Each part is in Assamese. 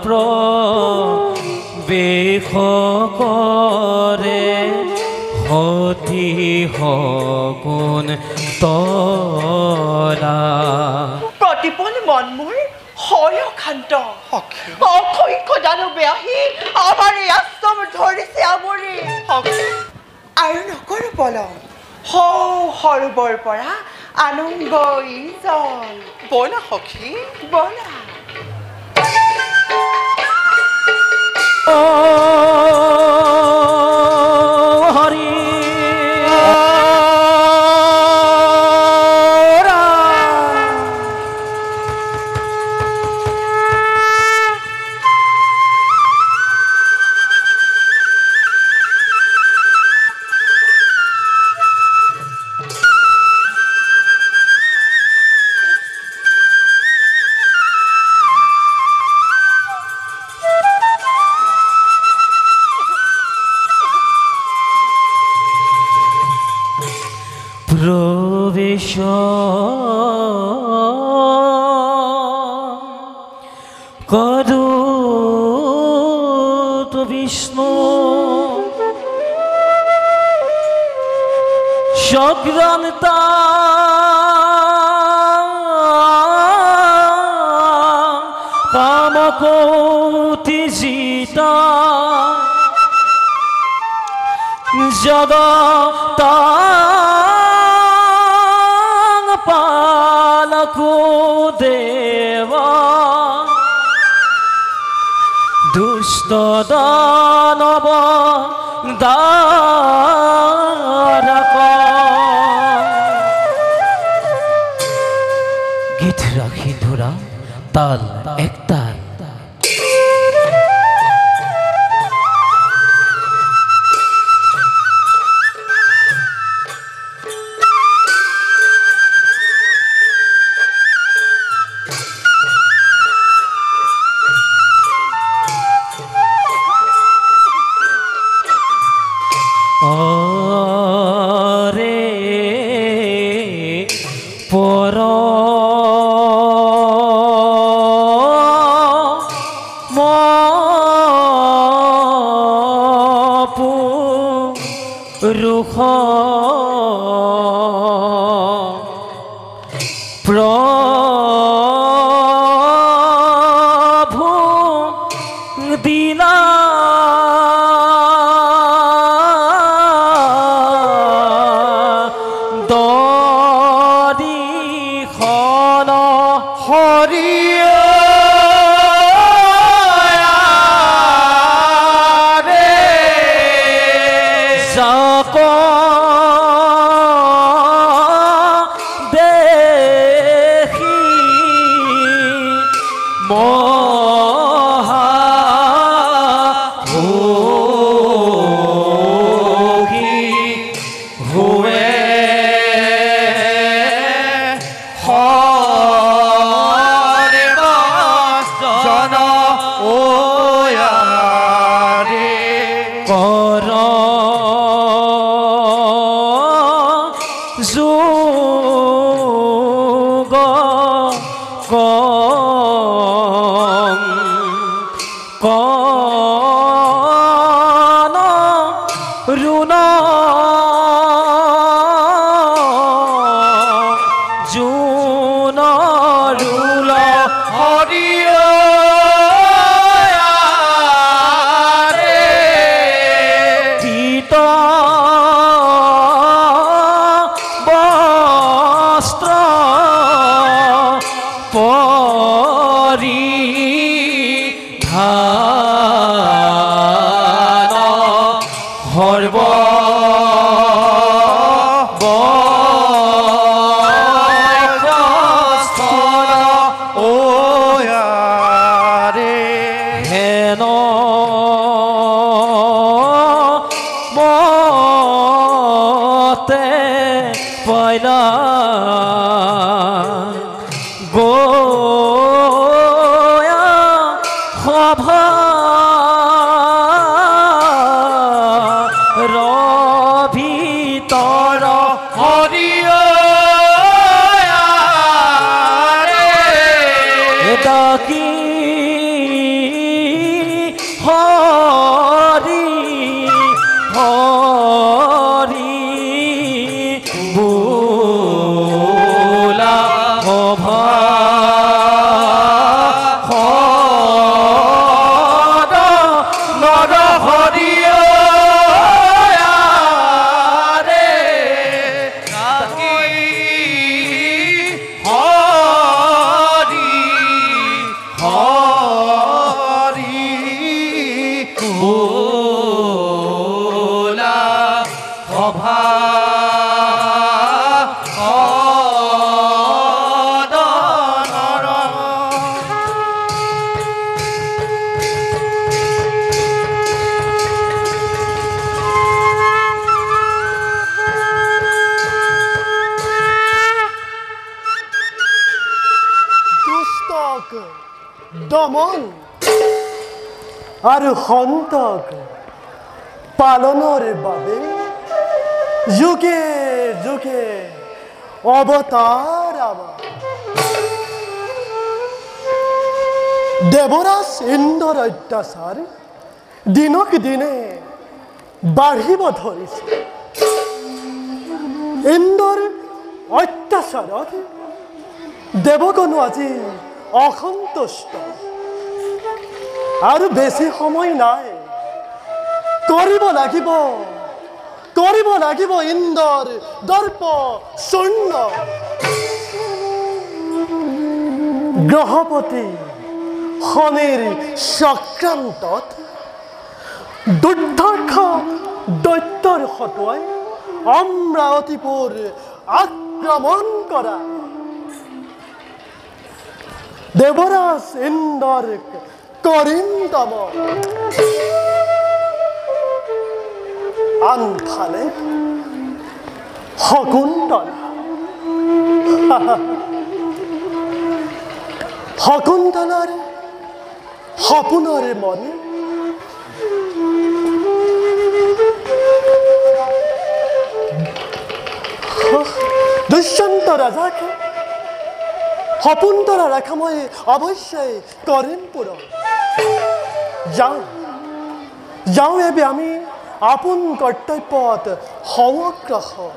প্ৰৱেশ কৰে সতি সগুণ তৰা প্ৰতিপল মন মোৰ হয় অশান্ত অসংখ্য দানৱে আহি আমাৰ এই আশ্ৰম ধৰিছে আমৰি আৰু নকৰো পলম সৰুবৰ পৰা আনন্দ জল বলা সখী বলা হৰি প্রবেশ করু তো বিষ্ণু সগ্রান্তা কামকৌতি জিতা জগতা পালকো দেবা দুষ্ট দানব দ্বারক গীত রাখি ধরা তাল এক তাল রুখ প্রভু দিলা দরিখন হরিয় দেখি মহা ভোগী হুয়ে হরে জন ওয়ারে কর যোগ কন ৰুণ জুন ৰুল হৰিয় তিত বস্ত্ৰ পৰিধান সৰ্ব বস্ত্ৰ ওয়াৰে হেন মতে পয়লা গোয়া সভা ভিতৰ হৰিয় ডাকি সভা দমন আৰু সন্তক পালনৰ বাবে যুগে যুগে অৱতাৰ আমাৰ দেৱৰাজ ইন্দ্ৰৰ অত্যাচাৰ দিনক দিনে বাঢ়িব ধৰিছে ইন্দ্ৰৰ অত্যাচাৰত দেৱগণো আজি অসন্তুষ্ট আৰু বেছি সময় নাই কৰিব লাগিব ইন্দ্ৰৰ দৰ্প চূৰ্ণ গ্ৰহপতি শনিৰ চক্ৰান্তত দুৰ্ধৰ্ষ দৈত্যৰ হতুৱাই অমৰাৱতীপুৰ আক্ৰমণ কৰা দেৱৰাজ ইন্দ্ৰৰ কৰিম দমন আনফালে শকুন্তলাৰ সপোনৰ মনে দুষ্যন্ত ৰাজাকে সপোনতৰা ৰাখা মই অৱশ্যই কৰিম পূৰণ যাওঁ এবে আমি আপোন কৰ্তব্যত অগ্ৰসৰ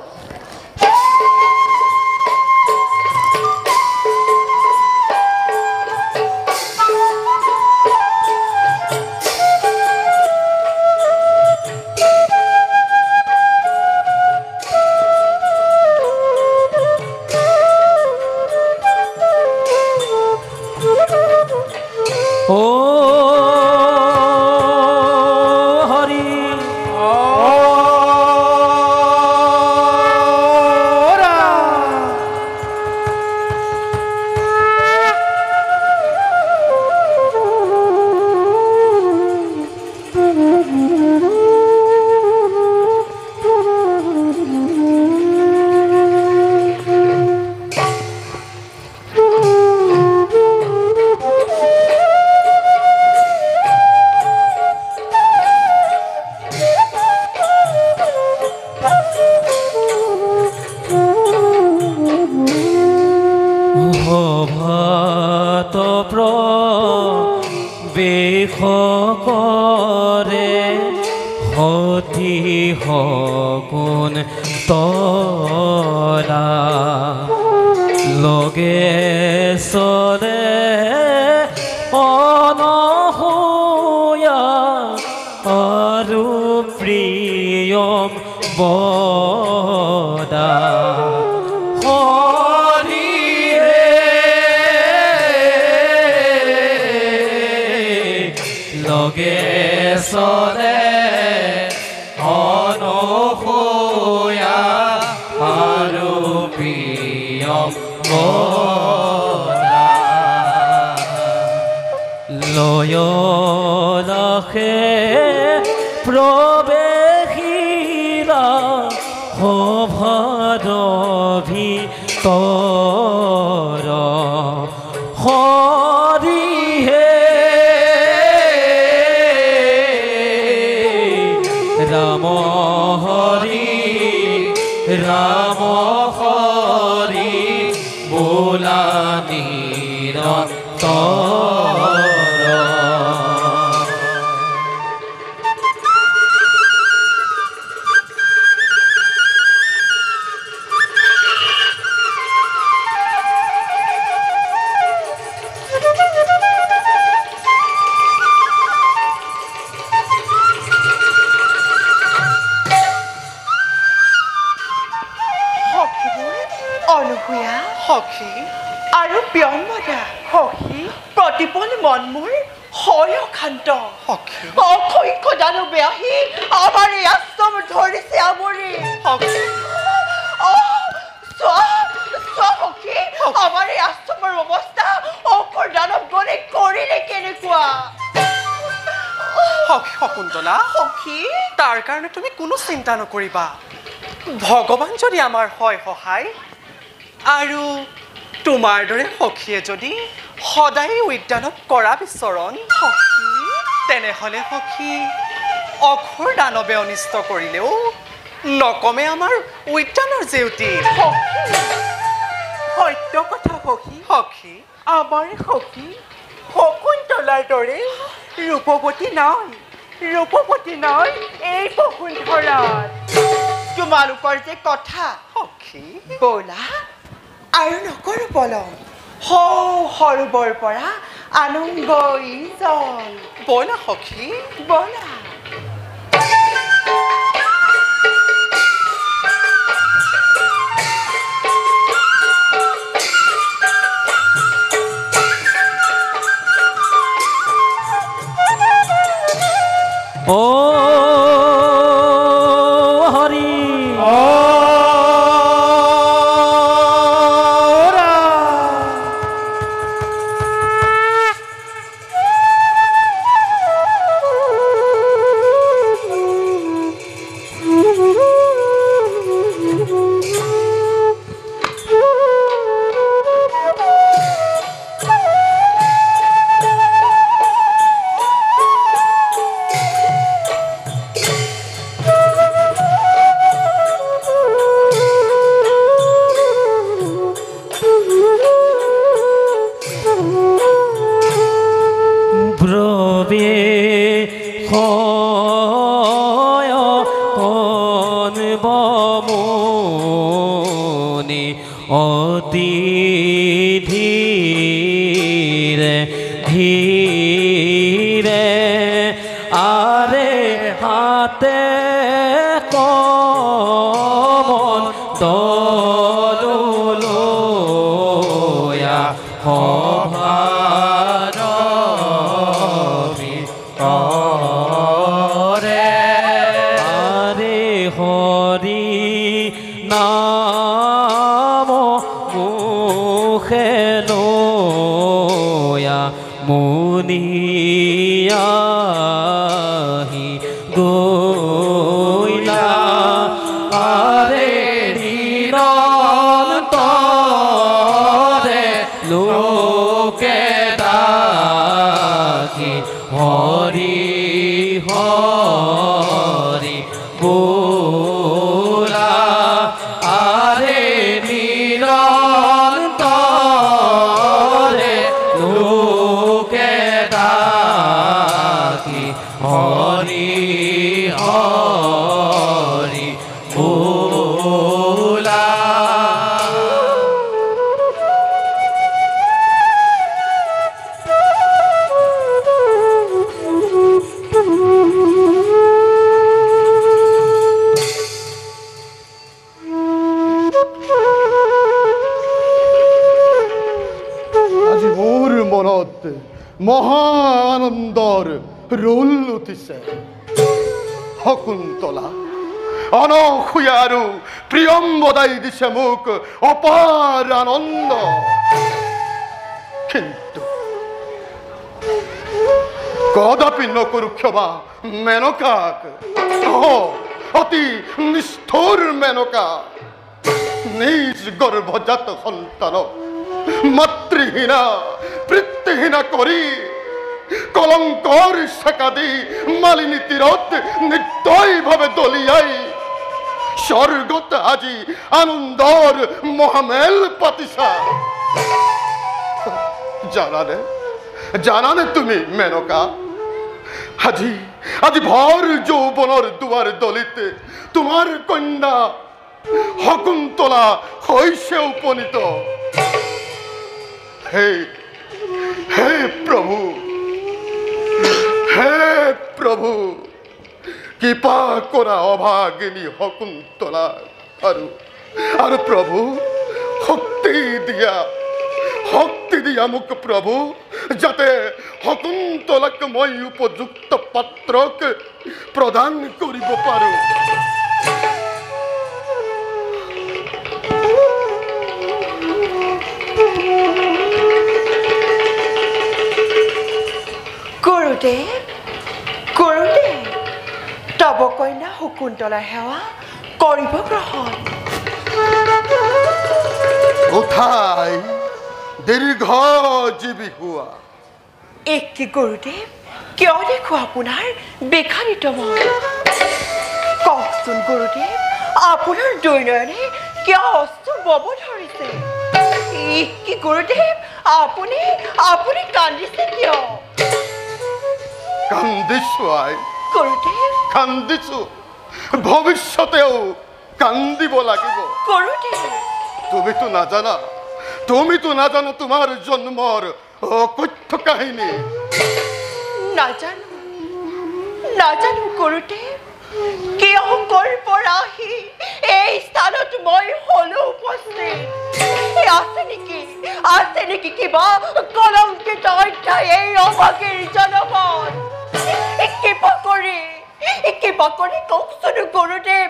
হগুন তৰা লগে চলে অনহূয়া আৰু প্ৰিয়ম বদা লগে চলে অনহূয়া আৰু প্ৰিয়ম বদা লয়লাসে প্ৰৱেশিলা সভাৰ ভিতৰ হৰিহে ৰাম হৰি ৰাম হৰি বোলা নিৰন্তৰ আৰু প্ৰিয়ম্বদা সখী প্ৰতিপল মন মোৰ হয় অশান্ত সখী অখৈ খোজানো বেয়াহি আমাৰ এই আশ্ৰম ধৰিছে আমৰি সখী আমাৰ এই আশ্ৰমৰ অৱস্থা অখৰ দানৱ গণে কৰিলে কেনেকুৱা সখী শকুন্তলা সখী তাৰ কাৰণে তুমি কোনো চিন্তা নকৰিবা ভগৱান যদি আমাৰ হয় সহায় আৰু তোমাৰ দৰে সখীয়ে যদি সদায় উদ্যানত কৰা বিচৰণ সখী তেনেহ'লে সখী অঘোৰ দানৱে অনিষ্ট কৰিলেও নকমে আমাৰ উদ্যানৰ জেউতি সত্য কথা সখী সখী আমাৰ সখী শকুন্তলাৰ দৰে ৰূপৱতী নাই এই বসুন্ধৰাত তোমালোকৰ যে কথা সখী ব'লা আৰু নকৰো পলম সৰুবৰ পৰা আনন্দই জল ব'লা সখী ব'লা ও হরি অতি ধীরে ধীরে আরে হাতে কমল তলুয়া হভার ভিতরে আরে হরি নাম মুখে লয়া মুনিয়াহি গইলা আরে নিরন্তরে লোকে ডাকি হরি হরি বোলা আরে নিরন্তরে লোকে ডাকি হরি হরি বোলা আজি মোৰ মনত মহা আনন্দৰ ৰোল উঠিছে শকুন্তলা অনসূয়া আৰু প্ৰিয়ম্বদাই দিছে মোক অপাৰ আনন্দ কিন্তু কদাপি নকৰো ক্ষমা মেনকাক অতি নিষ্ঠুৰ মেনকা নিজ গৰ্ভজাত সন্তানক মাতৃহীনা বৃত্তিহীনা কৰি কলংকৰ শেকা দি মালিনী তীৰত নিৰ্দয়ভাৱে দলিয়াই স্বৰ্গত আজি আনন্দৰ মহামেল পাতিছা জানানে তুমি মেনকা আজি আজি ভৰ যৌৱনৰ দুৱাৰ দলিতে তোমাৰ কন্যা শকুন্তলা হৈছে উপনীত হে হে প্ৰভু কৃপা কৰা অভাগিনী শকুন্তলা আৰু প্ৰভু শক্তি দিয়া দিয়া মোক প্ৰভু যাতে শকুন্তলাক মই উপযুক্ত পাত্ৰক প্ৰদান কৰিব পাৰোঁ। গুৰুদেৱ, গুৰুদেৱ, তব কন্যা শকুন্তলাৰ সেৱা কৰিব গ্ৰহণ। উঠাই দীৰ্ঘ জীৱী হোৱা। একে গুৰুদেৱ, কিয় দেখো আপোনাৰ বিখানিত মন? কওকচোন গুৰুদেৱ, আপোনাৰ দৈনয়নে কিয় অশ্ৰু বব ধৰিছে? কি গুৰুদেৱ, আপুনি আপুনি কান্দিছে কিয়? কান্দিছো আই, গুৰুদেৱ, কান্দিছো, ভৱিষ্যতেও কান্দিব লাগিব। গুৰুদেৱ, তুমিতো নাজানা তোমাৰ জন্মৰ অকথ্য কাহিনী। নাজানো গুৰুদেৱ, কিয় কৰ পৰা আহি এই স্থানত মই হলো উপস্থিত? আছে নেকি কিবা কলংকিত অধ্যায় এই অভাগীৰ জনমত? কিবা কৰি কওকচোন গুৰুদেৱ,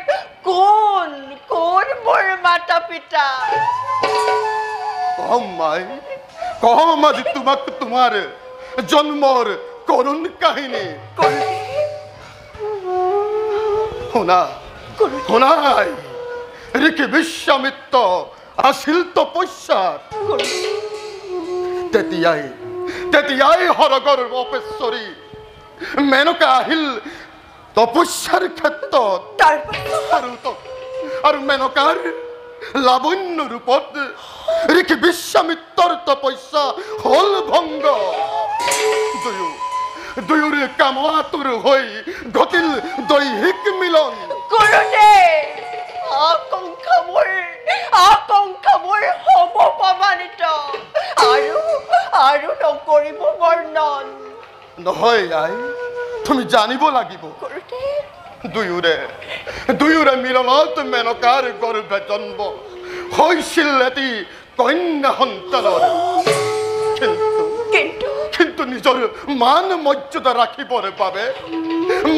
কোন মোৰ মাতা পিতা? কম আজি তোমাক তোমাৰ জন্মৰ কৰুণ কাহিনী। শুনাই ঋষি বিশ্বামিত্ৰ আছিল তপস্যাত। তেতিয়াই সৰগৰ অপেশ্বৰী মেনকা আহিল তপস্যাৰ ক্ষেত্ৰত। আৰু মেনকাৰ লাৱণ্য ৰূপত ঋষি বিশ্বামিত্ৰৰ তপস্যা হল ভংগ। দুয়োৰে কামাতুৰ হৈ ঘটিল দৈহিক মিলন। আকাংক্ষা মোৰ হ'ব প্ৰমাণিত, আৰু নকৰিব বৰ্ণন। নহয় আই, তুমি জানিব লাগিব। দুয়োৰে মিলনত মেনকাৰ গৰ্ভে জন্ম হৈছিল এটি কন্যা সন্তানৰ। কিন্তু নিজৰ মান মৰ্যাদা ৰাখিবৰ বাবে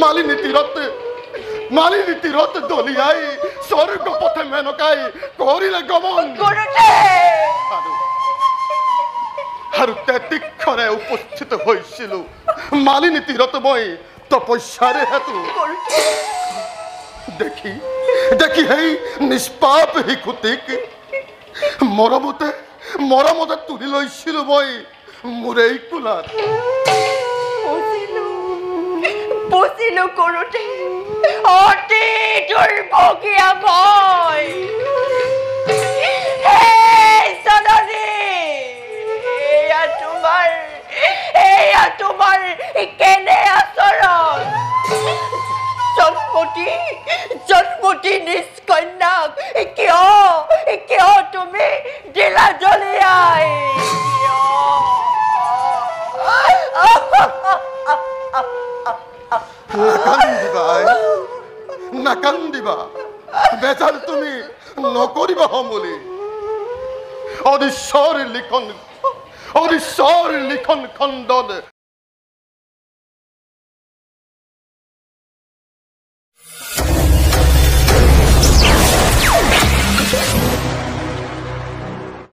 মালিনী তীৰত দলিয়াই স্বৰ্গ পথে মেনকাই কৰিলে গমন। আৰু তেতিক্ষণে উপস্থিত হৈছিলো মালিনী তীৰত মই তপস্যাৰে হেতু। দেখি সেই নিষ্পাপ শিশুটিক মৰমতে তুলি লৈছিলো মই মোৰেই কোলাত। বুজিলো গুৰুদেৱ, অতি দুৰ্ভগীয়া মই। এয়া তোমাৰ কেনে আচৰণ? জন্মতি নিষ্কন্যাক কিয় তুমি দিলা জ্বলিয়াই? নাকান্দিবা, বেজাৰ তুমি নকৰিবা সমলি। অদৃশ্যৰ লিখন খণ্ডত